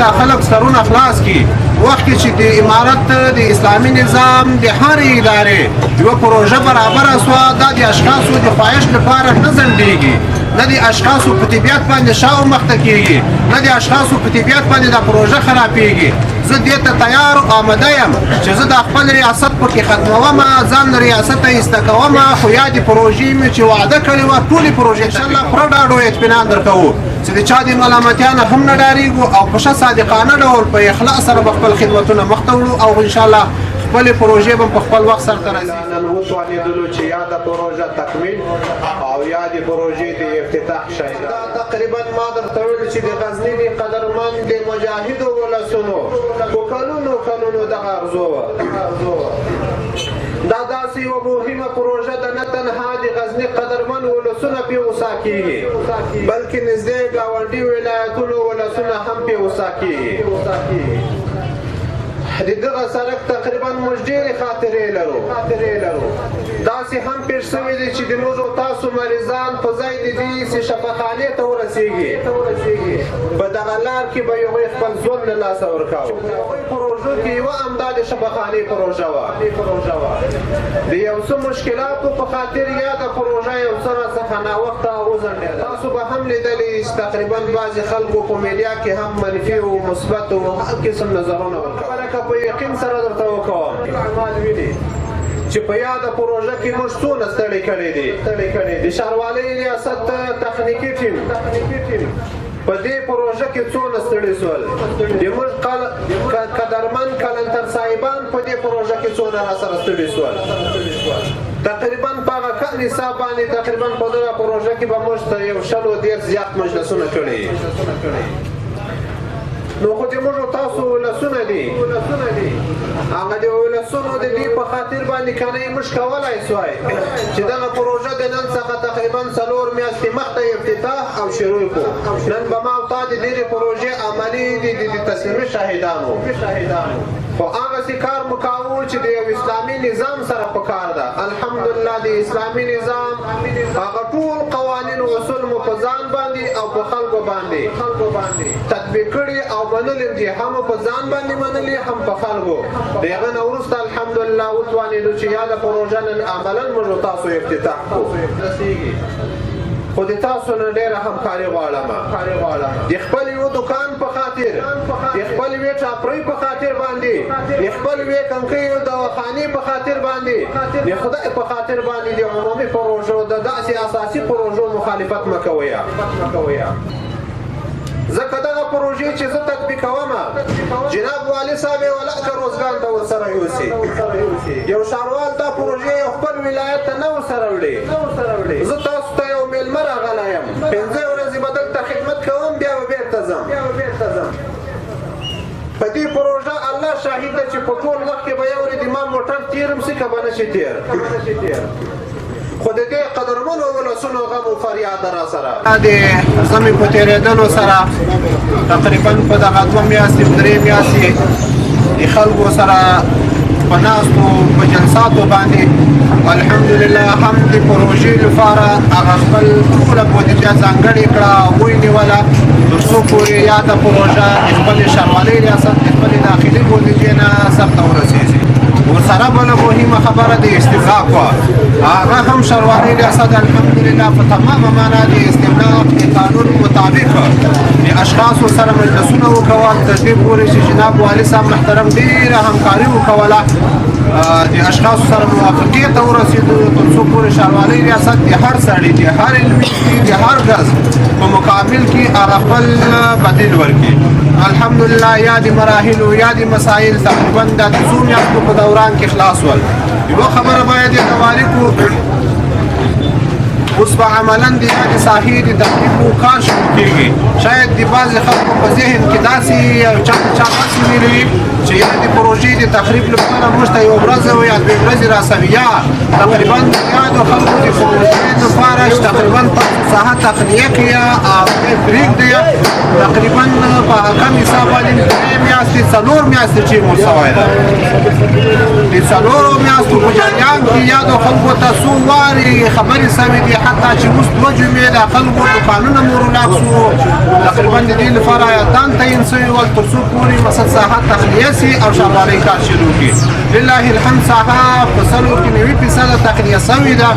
د خلک سرونه خلاص کړي. وخت کې چې د امارت د اسلامي نظام د هرې ادارې یوه پروژه برابره سوه، دا د اشخاصو د پایښت لپاره نه ځنډېږي، نه د اشخاصو په طبیعت باندې شا او مخته کېږي، نه د اشخاصو په طبیعت باندې دا پروژه خرابېږي. زه دې ته تیار او آمده یم چې زه د خپل ریاست پکې ختموم، ځان له ریاسته ایسته کوم، خو یادې پروژې مې چې وعده کړې وه ټولې پروژې انشاءالله پوره ډاډ او اطمینان درکوو چې د چا د ملامتیا نه هم نه ډارېږو او په ښه صادقانه ډول په اخلاص سره به خپل خدمتونه مخته وړو او انشاءالله خپلې پروژې به په خپل وخت سرته رسېږي. نن وتوانېدلو چې یاده پروژه تکمیل او یادې پروژې د افتتاح شي. دا تقریبا ما درته ویل چې د غزني د قدرمن د مجاهدو ولسونو په کلونو کلونو دغه ارزو وه. دا داسې یوه مهمه پروژه ده، نه تنها د غزني قدرمن ولسونه پرې غوسا کېږي بلکې نږدې ګاونډي ولایتونو ولسونه هم پرې غوسا کېږي. د دغه سړک تقریبا موږ ډېرې خاطرې لرو. داسې هم پېښ شوي دي چې د موږ او تاسو مریضان په ځای د دې چې شفاخانې ته ورسېږي په دغه لار کې به هغوی خپل ژوند له لاسه ورکاوه. هغوی پروژو کې یوه همدا د شفاخانې پروژه وه. د یو څه مشکلاتو په خاطر یاده پروژه یو څه راڅخه ناوخته وځنډېده. تاسو به هم لیدلي چې تقریبا بعضې خلکو په میډیا کې هم منفي او مثبت او هر قسم نظرونه ورکول. په یقین سره درته وکوم چې په یاده پروژه کې موږ څونه ستړي کړي دي. د ښاروالۍ ریاست تخنیکي ټیم په دې پروژه کې څونه ستړي شول. د موږ قدرمن کلنتر صاحبان په دې پروژه کې څونه راسره ستړي شول. تقریبا په هغه کم حساب باندې تقریبا په دغه پروژه کې به موږ تر یو 100 زیات مجلسونه کړي. نو خو د موږ تاسو ولسونه دي، هغه د ولسونو د دې په خاطر باندې کنه یې موږ کولی سوای چې دغه پروژه د نن څخه تقریبا 4 میاشتې مخته افتتاح او شروع کړو. نن به ما او تا د دې پروژې عملي د تسلیمي شاهدانو خو هغسې کار مو کاوه چې د یو اسلامي نظام سره په کار ده. الحمدلله د اسلامي نظام هغه ټول قوانین او اصول مو په ځان باندې او په خلکو باندې تطبیق کړي او منلي دي، هم په ځان باندې منلي هم په خلکو. د هغه نه وروسته الحمدلله وتوانېدو چې یاده پروژه نن عملا موږ تاسو افتتاح کړو. خو د تاسو نه ډېره همکاري غواړم د خپل یو دکان په خاطر، د خپل یوې ټاپرۍ په خاطر باندې، د خپل یوې کمکیو دواخانې په خاطر باندې، د خدای په خاطر باندې د عمومي پروژو د داسې اساسي پروژو مخالفت مه کوئ. ځکه دغه پروژې چې زه تطبیقوم جناب والي صاحب یې ولاکه روزګان ته ورسره یوسي. یو ښاروال دا پروژې یو خپل ولایت ته نه ورسره وړي. زه تاسو ته یو میلمه راغلی یم، 5 ورځې به دلته خدمت کوم، بیا به بېرته ځم. په دې پروژه الله شاهد ده چې په ټول وخت کې به یو ورځ ما موټر تېرم سي که به نه شي تېر. خو د دې قدرمنو ولسونو غم او فریاد را سره د زمې په تېرېدلو سره تقریبا په دغه 2 میاشتې 3 میاشتې د خلکو سره په ناستو په جلساتو باندې الحمدلله هم د پروژې لپاره هغه خپل ټوله بودیجه ځانګړې کړه او ونیوله تر څو پورې یاده پروژه د خپلې ښاروالۍ ریاست د خپلې داخلي بودیجې نه سرته ورسېږي. ورسره بله مهمه خبره د استملاک وه، هغه هم ښاروالۍ ریاست الحمدلله په تمامه معنا د استملاک د قانون مطابق د اشخاصو سره مجلسونه وکول تر دې پورې چې جناب والي صاحب محترم ډېره همکاري وکوله د اشخاصو سره موافقې ته ورسېدو تر څو پورې ښاروالۍ ریاست د هر سړي د هر علمي د هر ګز په مقابل کې هغه خپل بدیل ورکړي. الحمدلله یا د مراحلو یا د مسایل تقریبا د 2 میاشتو په دوران کې خلاص ول. یوه خبره باید یې حوالې کړو، اوس به عملا د یادې ساحې د تخریبو کار شروع کېږي. شاید د بعضې خلکو په ذهن کې داسې یو چا داسې ویلي چې یادې پروژې د تخریب لپاره موږ ته 1 ورځ او یا 2 ورځې راسوي. یا تقریبا د یادو خلکو د پروژې لپاره چې تقریبا تاسو ساحه تخلیه کړي او پرېږدئ تقریبا په کم حساب باندې 3 میاشتې 4 میاشتې چې مو سوی ده. د 4 میاشتو په جریان کې کې یادو خلکو ته څو وارې خبرې سوې دي، حتی چې اوس 2 جمعې د خلکو دوکانونه مورلاک شو. تقریبا د دې لپاره ایتان تعین سوي ول تر څو پورې مثلا ساحه تخلیه سي او شغالۍ کار شروع کړي. لله الحمد ساحه په سلو کې 90% تخلیه سوې ده.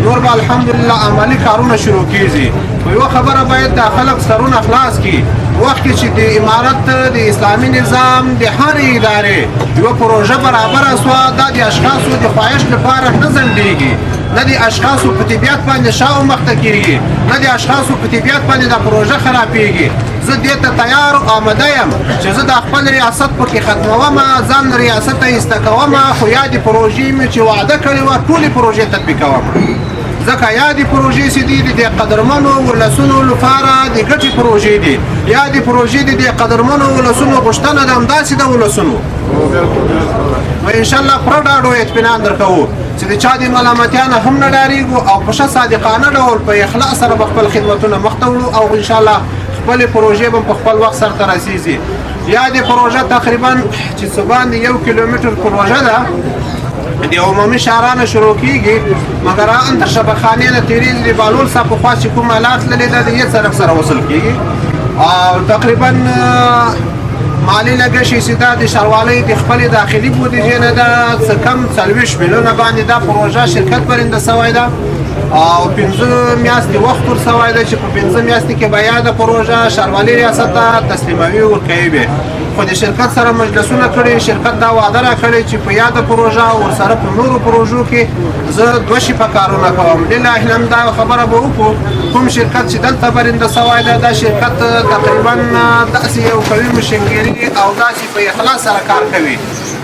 نور به الحمدلله عملي کارونه شروع کیږي. یوه خبره باید د خلک سرونه خلاص کړي. وخت کې چې د امارت د اسلامي نظام د هر ادارې یوه پروژه برابره سوه، دا د اشخاصو د خواهش لپاره نه ځنډېږي، نه د اشخاصو په طبیعت باندې شا و مخته کېږي، نه د اشخاصو په طبیعت باندې دا پروژه خرابېږي. زه دې ته تیار او آمده یم چې زه د خپل ریاست پکې ختموم، ځان ریاست ته ایسته کوم، خو یادې پروژې مې چې وعده کړې وه ټولې پروژې تطبیقوم. ځکه یادې پروژې چې دي د قدرمنو ولسونو لپاره د ګټې پروژې دي. یادې پروژې د قدرمنو ولسونو غوښتنه د همداسې د ولسونو. نو انشاءالله پوره ډاډ او اطمینان درکوو چې د چا د ملامتیا نه هم نه ډارېږو او په ښه صادقانه ډول په اخلاص سره به خپل خدمتونه مخته وړو او انشاءالله خپلې پروژې به په خپل وخت سرته رسېږي. یادې پروژه تقریبا چې څه باندې 1 کیلومتر پروژه ده، د عمومي شهرانه شروع کېږي، مګر ان تر شبخانې نه تېرېږي. د بالول صاحب په خوا چې کوم آلات تللې ده د یې سړک سره وصل کېږي او تقریبا مالي لګښت چې دا د ښاروالۍ د خپلې داخلي بودیجې نه ده څه کم 40 میلیونه باندې دا پروژه شرکت برنده سوی ده او 15 میاشتې وخت ورسوی ده چې په 15 میاشتې کې به یاده پروژه ښاروالي ریاست ته تسلیموي ورکوي به. خو د شرکت سره مجلسونه کړي، شرکت دا وعده راکړې چې په یاده پروژه ورسره په نورو پروژو کې زه 2 شپه کارونه کوم. لله الحمد دا خبره به وکړو. کوم شرکت چې دلته برنده سوی ده دا شرکت تقریبا داسې یو قوي مشنګري او داسې په اخلاص سره کار کوي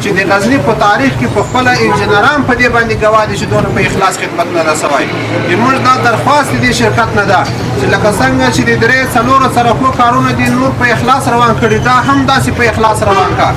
چې د غزني په تاریخ کې په خپله انجینران په دې باندې ګواه دي چې دونه په اخلاص خدمت نه ده سوی. زموږ دا درخواست د دې شرکت نه ده چې لکه څنګه چې د 3-4 سړکو کارونه دي نور په اخلاص روان کړي، دا هم داسې په اخلاص روان کا.